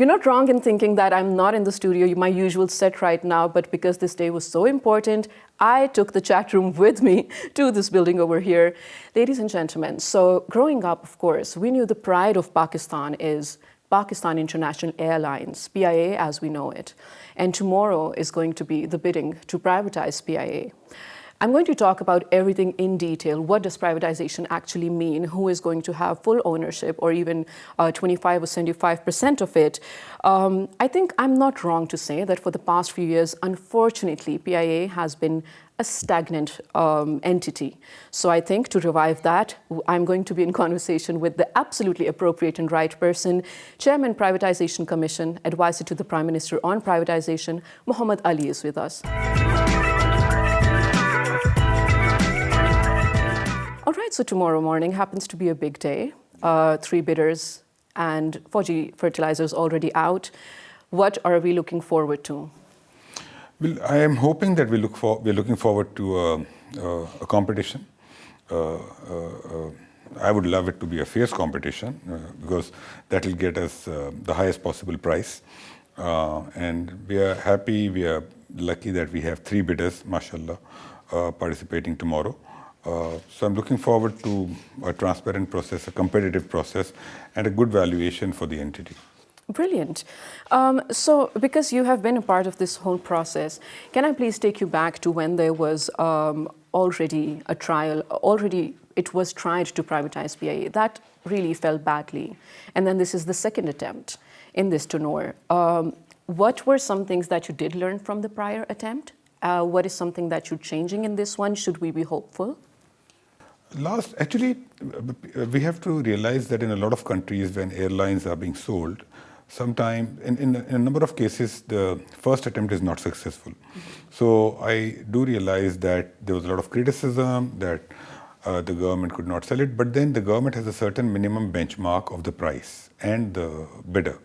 You're not wrong in thinking that I'm not in the studio, my usual set right now, but because this day was so important, I took the chat room with me to this building over here. Ladies and gentlemen, so growing up, of course, we knew the pride of Pakistan is Pakistan International Airlines, PIA as we know it. And tomorrow is going to be the bidding to privatize PIA. I'm going to talk about everything in detail. What does privatization actually mean? Who is going to have full ownership or even 25 or 75% of it? I think I'm not wrong to say that for the past few years, unfortunately, PIA has been a stagnant entity. So I think to revive that, I'm going to be in conversation with the absolutely appropriate and right person, Chairman, Privatisation Commission, Advisor to the Prime Minister on Privatisation, Muhammad Ali is with us. All right, so tomorrow morning happens to be a big day. 3 bidders and 4G fertilizers already out. What are we looking forward to? Well, I am hoping that we're looking forward to a competition. I would love it to be a fierce competition because that will get us the highest possible price. And we are happy, we are lucky that we have 3 bidders, mashallah, participating tomorrow. So I'm looking forward to a transparent process, a competitive process, and a good valuation for the entity. Brilliant. So because you have been a part of this whole process, can I please take you back to when there was already a trial, already it was tried to privatize PIA. That really fell badly. And then this is the second attempt in this tenure. What were some things that you did learn from the prior attempt? What is something that you're changing in this one? Should we be hopeful? Actually, we have to realize that in a lot of countries when airlines are being sold, sometimes, in a number of cases, the first attempt is not successful. So I do realize that there was a lot of criticism that the government could not sell it, but then the government has a certain minimum benchmark of the price and the bidder.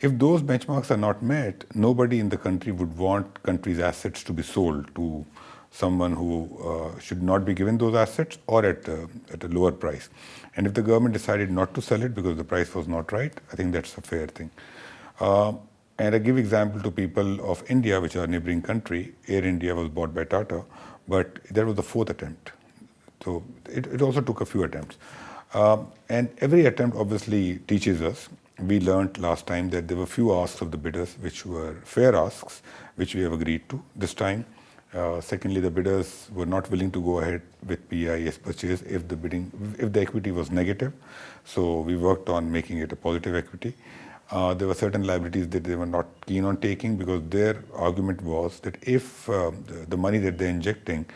If those benchmarks are not met, nobody in the country would want country's assets to be sold to someone who should not be given those assets or at a lower price. And if the government decided not to sell it because the price was not right, I think that's a fair thing. And I give example to people of India, which are a neighboring country. Air India was bought by Tata, but that was the 4th attempt. So it also took a few attempts. And every attempt obviously teaches us. We learned last time that there were few asks of the bidders which were fair asks, which we have agreed to this time. Secondly, the bidders were not willing to go ahead with PIA's purchase if the equity was negative. So we worked on making it a positive equity. There were certain liabilities that they were not keen on taking because their argument was that if the money that they're injecting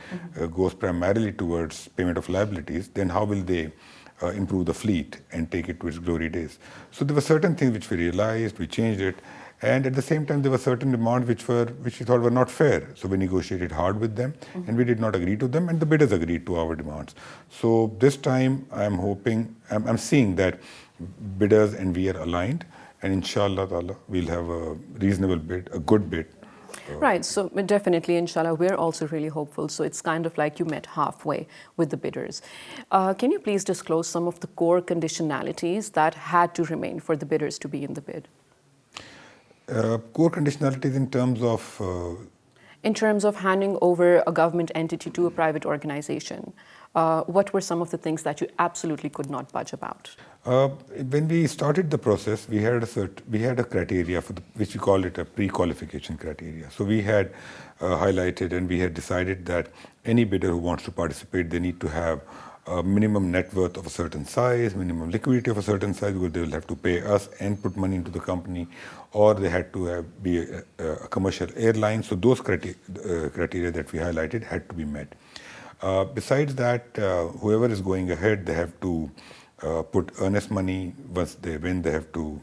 goes primarily towards payment of liabilities, then how will they improve the fleet and take it to its glory days? So there were certain things which we realized, we changed it. And at the same time, there were certain demands which we thought were not fair. So we negotiated hard with them, and we did not agree to them, and the bidders agreed to our demands. So this time, I'm seeing that bidders and we are aligned, and inshallah, we'll have a reasonable bid, a good bid. Right, so definitely, inshallah, we're also really hopeful. So it's kind of like you met halfway with the bidders. Can you please disclose some of the core conditionalities that had to remain for the bidders to be in the bid? Core conditionalities in terms of? In terms of handing over a government entity to a private organization. What were some of the things that you absolutely could not budge about? When we started the process, we had a criteria for which we call it a pre-qualification criteria. So we had highlighted and we had decided that any bidder who wants to participate, they need to have a minimum net worth of a certain size, minimum liquidity of a certain size, because they will have to pay us and put money into the company, or they had to be a commercial airline. So those criteria that we highlighted had to be met. Besides that, whoever is going ahead, they have to put earnest money. Once they win, they have to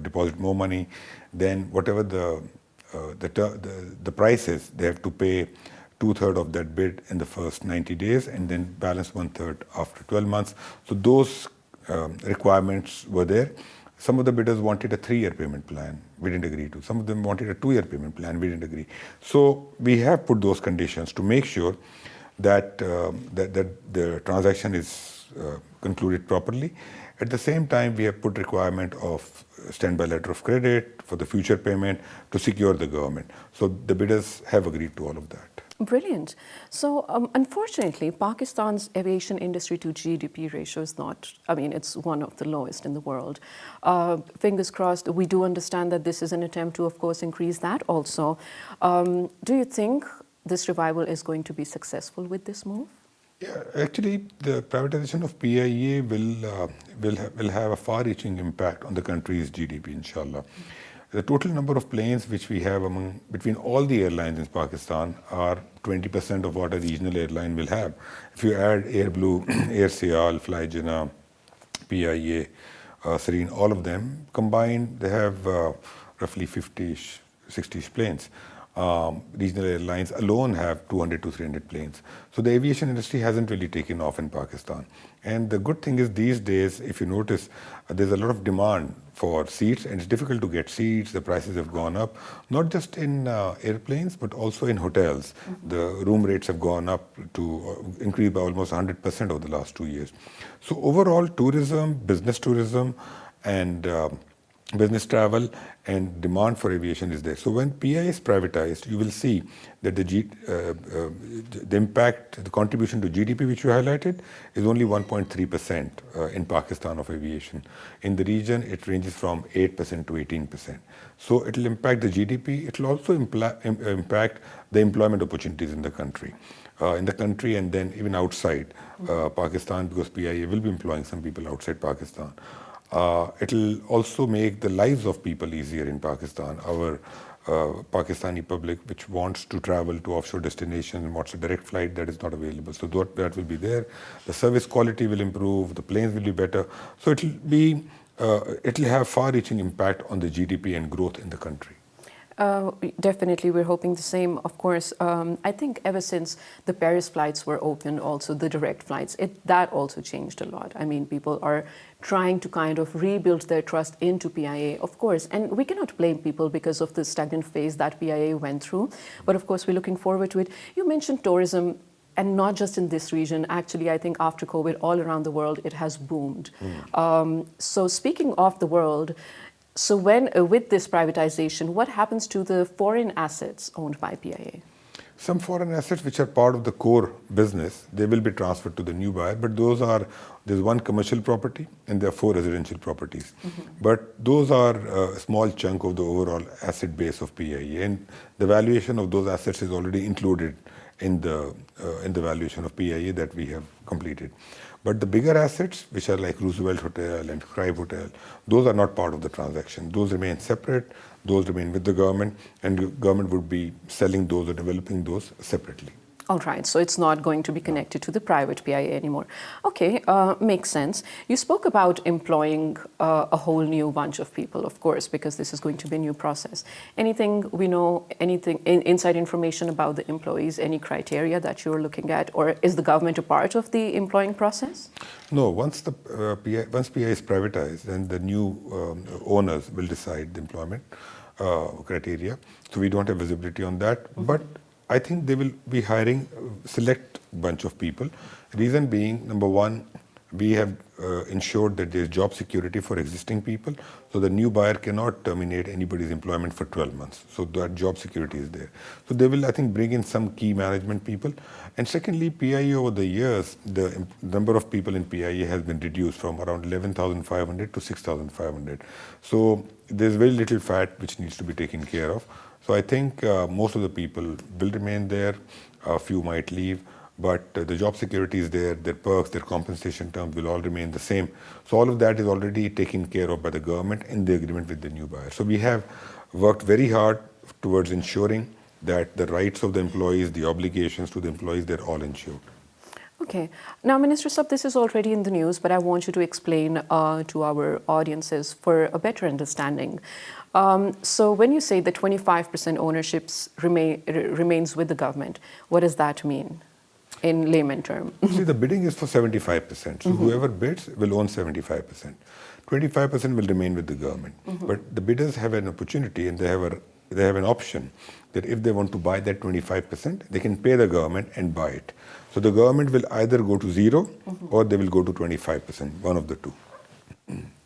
deposit more money. Then whatever the price is, they have to pay 2/3 of that bid in the first 90 days and then balance 1/3 after 12 months. So those requirements were there. Some of the bidders wanted a 3-year payment plan. We didn't agree to. Some of them wanted a 2-year payment plan. We didn't agree. So we have put those conditions to make sure that the transaction is concluded properly. At the same time, we have put requirement of standby letter of credit, for the future payment, to secure the government. So the bidders have agreed to all of that. Brilliant. So unfortunately, Pakistan's aviation industry to GDP ratio is not, I mean, it's one of the lowest in the world. Fingers crossed, we do understand that this is an attempt to, of course, increase that also. Do you think this revival is going to be successful with this move? Yeah, actually, the privatization of PIA will have a far-reaching impact on the country's GDP, inshallah. The total number of planes which we have between all the airlines in Pakistan are 20% of what a regional airline will have. If you add Air Blue, Air Sial, Fly Jinnah, PIA, Serene, all of them combined, they have roughly 50-ish, 60-ish planes. Regional airlines alone have 200 to 300 planes. So the aviation industry hasn't really taken off in Pakistan. And the good thing is these days, if you notice, there's a lot of demand for seats, and it's difficult to get seats. The prices have gone up, not just in airplanes, but also in hotels. Mm-hmm. The room rates have gone up to increase by almost 100% over the last 2 years. So overall, tourism, and business travel and demand for aviation is there. So when PIA is privatized, you will see that the impact, the contribution to GDP which you highlighted is only 1.3% in Pakistan of aviation. In the region, it ranges from 8% to 18%. So it will impact the GDP. It will also impact the employment opportunities in the country. And then even outside Pakistan, because PIA will be employing some people outside Pakistan. It will also make the lives of people easier in Pakistan. Our Pakistani public, which wants to travel to offshore destinations and wants a direct flight, that is not available. So that will be there. The service quality will improve. The planes will be better. So it will have far-reaching impact on the GDP and growth in the country. Definitely, we're hoping the same, of course. I think ever since the Paris flights were opened, also the direct flights, that also changed a lot. I mean, people are trying to kind of rebuild their trust into PIA, of course. And we cannot blame people because of the stagnant phase that PIA went through. But of course, we're looking forward to it. You mentioned tourism, and not just in this region. Actually, I think after COVID, all around the world, it has boomed. So speaking of the world, so with this privatization, what happens to the foreign assets owned by PIA? Some foreign assets which are part of the core business, they will be transferred to the new buyer, but there's one commercial property and there are 4 residential properties. Mm-hmm. But those are a small chunk of the overall asset base of PIA, and the valuation of those assets is already included in the valuation of PIA that we have completed. But the bigger assets, which are like Roosevelt Hotel and Scribe Hotel, those are not part of the transaction. Those remain separate, those remain with the government, and the government would be selling those or developing those separately. All right, so it's not going to be connected to the private PIA anymore. Okay, makes sense. You spoke about employing a whole new bunch of people, of course, because this is going to be a new process. Anything we know, inside information about the employees, any criteria that you're looking at, or is the government a part of the employing process? No, once PIA is privatized, then the new owners will decide the employment criteria. So we don't have visibility on that. Mm-hmm. But I think they will be hiring a select bunch of people. Reason being, number one, we have ensured that there is job security for existing people. So the new buyer cannot terminate anybody's employment for 12 months. So that job security is there. So they will, I think, bring in some key management people. And secondly, PIA over the years, the number of people in PIA has been reduced from around 11,500 to 6,500. So there's very little fat which needs to be taken care of. So I think most of the people will remain there. A few might leave, but the job security is there. Their perks, their compensation terms will all remain the same. So all of that is already taken care of by the government in the agreement with the new buyer. So we have worked very hard towards ensuring that the rights of the employees, the obligations to the employees, they're all ensured. Okay. Now, Minister Sab, this is already in the news, but I want you to explain to our audiences for a better understanding. So when you say that 25% ownerships remains with the government, what does that mean in layman term? See, the bidding is for 75%. So mm-hmm. whoever bids will own 75%. 25% will remain with the government. Mm-hmm. But the bidders have an opportunity and they have an option that if they want to buy that 25%, they can pay the government and buy it. So the government will either go to 0 mm-hmm. or they will go to 25%, one of the two.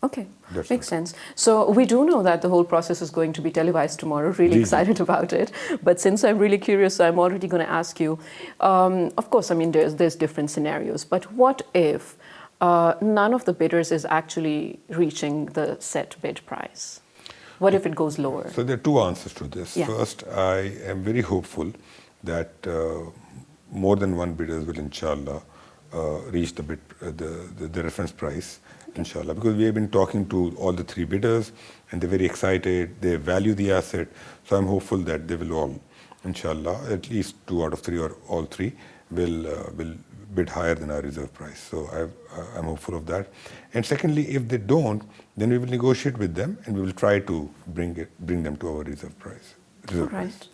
Okay, That's makes right. sense. So we do know that the whole process is going to be televised tomorrow. Really excited about it. But since I'm really curious, I'm already going to ask you. Of course, I mean, there's different scenarios. But what if none of the bidders is actually reaching the set bid price? What if it goes lower? So there are two answers to this. Yeah. First, I am very hopeful that more than one bidders will, inshallah, reach the bid, the reference price, inshallah. Because we have been talking to all the three bidders, and they're very excited. They value the asset. So I'm hopeful that they will all, inshallah, at least 2 out of 3 or all three will bid higher than our reserve price. So I'm hopeful of that. And secondly, if they don't, then we will negotiate with them and we will try to bring them to our reserve price. Right.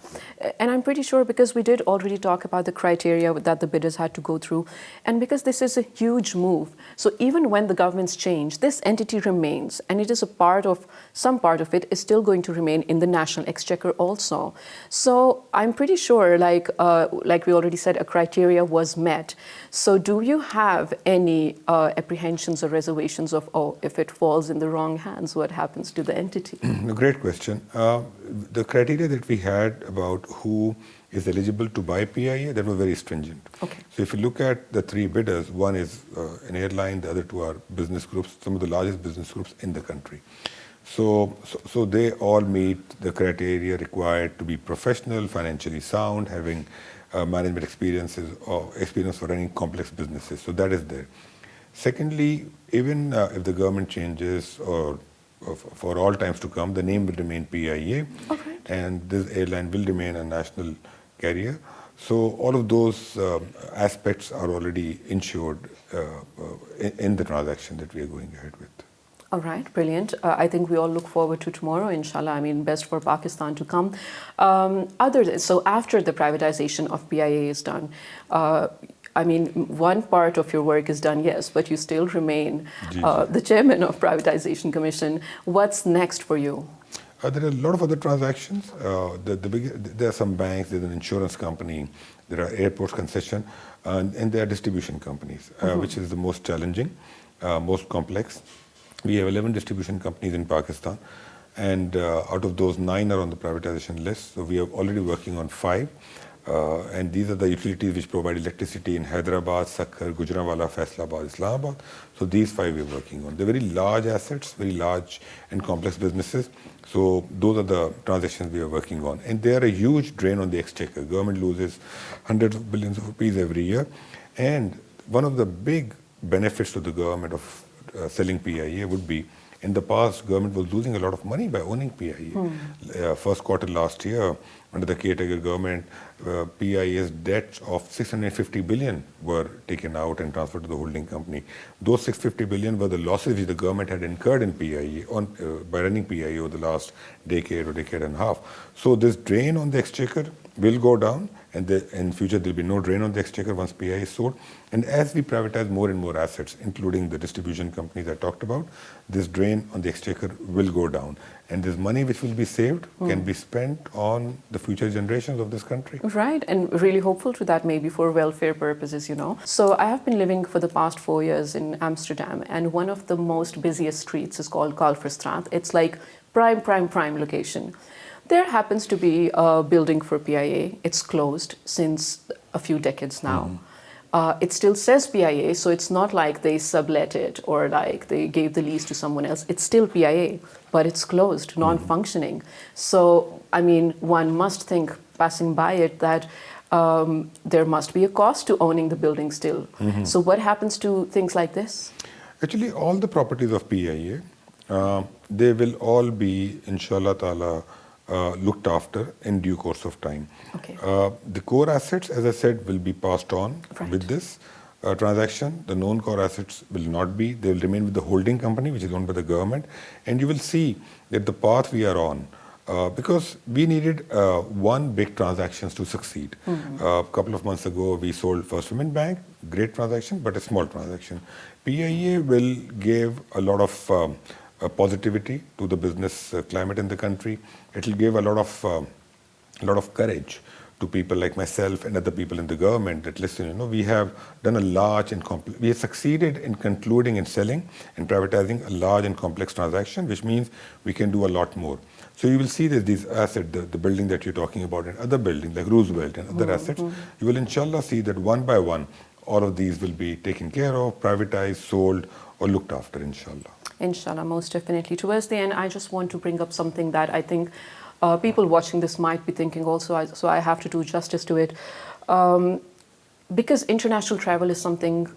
And I'm pretty sure because we did already talk about the criteria that the bidders had to go through, and because this is a huge move, so even when the governments change, this entity remains, and it is some part of it is still going to remain in the national exchequer also. So I'm pretty sure, like we already said, a criteria was met. So do you have any apprehensions or reservations of, if it falls in the wrong hands, what happens to the entity? A great question. The criteria that we had about who is eligible to buy PIA, that was very stringent. Okay. So if you look at the three bidders, one is an airline, the other two are business groups, some of the largest business groups in the country. So they all meet the criteria required to be professional, financially sound, having management experiences or experience for running complex businesses. So that is there. Secondly, even if the government changes or for all times to come, the name will remain PIA, Okay. and this airline will remain a national carrier. So all of those aspects are already insured in the transaction that we are going ahead with. All right, brilliant. I think we all look forward to tomorrow, inshallah. I mean, best for Pakistan to come. So after the privatization of PIA is done, I mean, one part of your work is done, yes, but you still remain the chairman of Privatisation Commission. What's next for you? There are a lot of other transactions. There are some banks, there's an insurance company, there are airports concession, and there are distribution companies, which is the most challenging, most complex. We have 11 distribution companies in Pakistan, and out of those, 9 are on the privatization list. So we are already working on 5. And these are the utilities which provide electricity in Hyderabad, Sakkar, Gujranwala, Faisalabad, Islamabad. So these 5 we are working on. They're very large assets, very large and complex businesses. So those are the transactions we are working on. And they are a huge drain on the exchequer. Government loses hundreds of billions of rupees every year. And one of the big benefits to the government of selling PIA would be, in the past, government was losing a lot of money by owning PIA. First quarter last year, under the caretaker government, PIA's debts of 650 billion were taken out and transferred to the holding company. Those 650 billion were the losses which the government had incurred in PIA by running PIA over the last decade or decade and a half. So this drain on the exchequer will go down, and in future there will be no drain on the exchequer once PIA is sold. And as we privatize more and more assets, including the distribution companies I talked about, this drain on the exchequer will go down. And this money which will be saved can be spent on the future generations of this country. Right, and really hopeful to that, maybe for welfare purposes, you know. So I have been living for the past 4 years in Amsterdam, and one of the most busiest streets is called Kalverstraat. It's like prime location. There happens to be a building for PIA. It's closed since a few decades now. It still says PIA, so it's not like they sublet it or like they gave the lease to someone else. It's still PIA, but it's closed, non-functioning. So, I mean, one must think, passing by it, that there must be a cost to owning the building still. So what happens to things like this? Actually, all the properties of PIA, they will all be, inshallah ta'ala, looked after in due course of time. Okay. The core assets, as I said, will be passed on Right. with this transaction. The non-core assets will not be. They will remain with the holding company, which is owned by the government. And you will see that the path we are on, because we needed one big transaction to succeed. A couple of months ago, we sold First Women Bank, great transaction, but a small transaction. PIA will give a lot of positivity to the business climate in the country. It will give a lot of courage to people like myself and other people in the government that listen, we have done a large and complex, we have succeeded in concluding and selling and privatizing a large and complex transaction, which means we can do a lot more. So you will see that these assets, the building that you're talking about and other buildings like Roosevelt and other assets, you will inshallah see that one by one, all of these will be taken care of, privatized, sold, or looked after, inshallah. Inshallah, most definitely. Towards the end, I just want to bring up something that I think people watching this might be thinking also, so I have to do justice to it. Because international travel is something,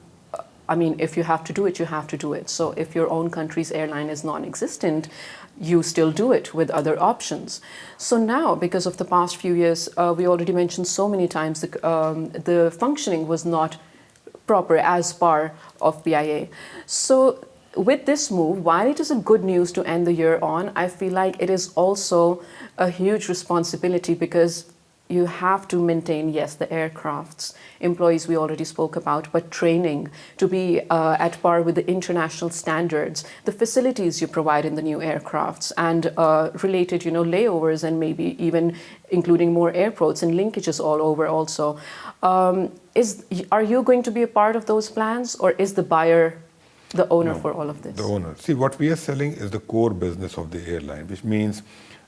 I mean, if you have to do it, you have to do it. So if your own country's airline is non-existent, you still do it with other options. So now, because of the past few years, we already mentioned so many times, the functioning was not proper as par of PIA. So with this move, while it is a good news to end the year on, I feel like it is also a huge responsibility because you have to maintain, yes, the aircrafts, employees we already spoke about, but training to be at par with the international standards, the facilities you provide in the new aircrafts, and related, layovers, and maybe even including more airports and linkages all over also. Are you going to be a part of those plans, or is the buyer the owner for all of this? The owner. See, what we are selling is the core business of the airline, which means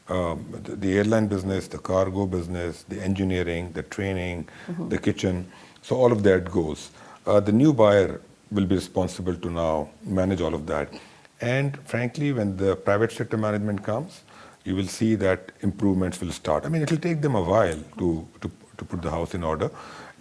the airline business, the cargo business, the engineering, the training, the kitchen. So all of that goes. The new buyer will be responsible to now manage all of that. And frankly, when the private sector management comes, you will see that improvements will start. I mean, it will take them a while to put the house in order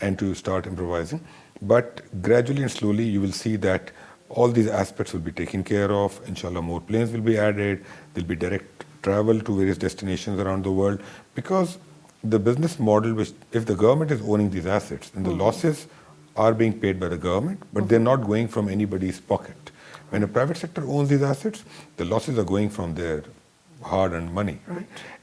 and to start improvising. But gradually and slowly, you will see that all these aspects will be taken care of. Inshallah, more planes will be added. There'll be direct travel to various destinations around the world, because the business model, which if the government is owning these assets, then the losses are being paid by the government, but they're not going from anybody's pocket. When a private sector owns these assets, the losses are going from their hard-earned money,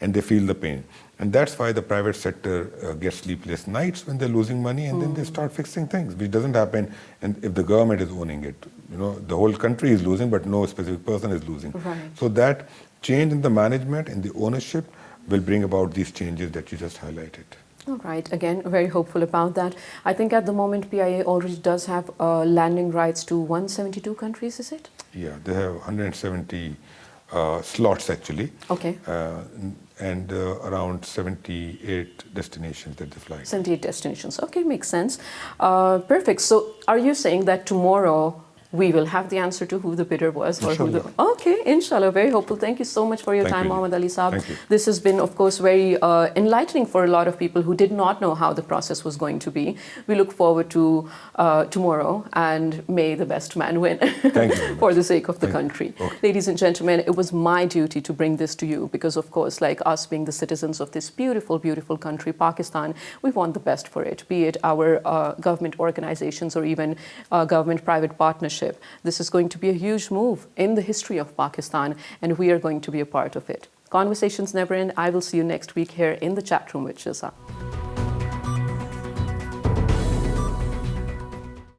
and they feel the pain. And that's why the private sector gets sleepless nights when they're losing money, and then they start fixing things, which doesn't happen. And if the government is owning it, the whole country is losing, but no specific person is losing. So that change in the management and the ownership will bring about these changes that you just highlighted. All right. Again, very hopeful about that. I think at the moment PIA already does have landing rights to 172 countries, is it? Yeah, they have 170 slots actually. Okay. And around 78 destinations that they fly. 78 destinations. Okay, makes sense. Perfect. So are you saying that tomorrow we will have the answer to who the bidder was? Or who the... Okay, inshallah. Very hopeful. Thank you so much for your time, Mohammed Ali Saab. Thank you. This has been, of course, very enlightening for a lot of people who did not know how the process was going to be. We look forward to tomorrow, and may the best man win. Thank you for the sake of the country. Okay. Ladies and gentlemen, it was my duty to bring this to you because, of course, like us being the citizens of this beautiful, beautiful country, Pakistan, we want the best for it, be it our government organizations or even government-private partnership. This is going to be a huge move in the history of Pakistan, and we are going to be a part of it. Conversations never end. I will see you next week here in the chat room with Shizza.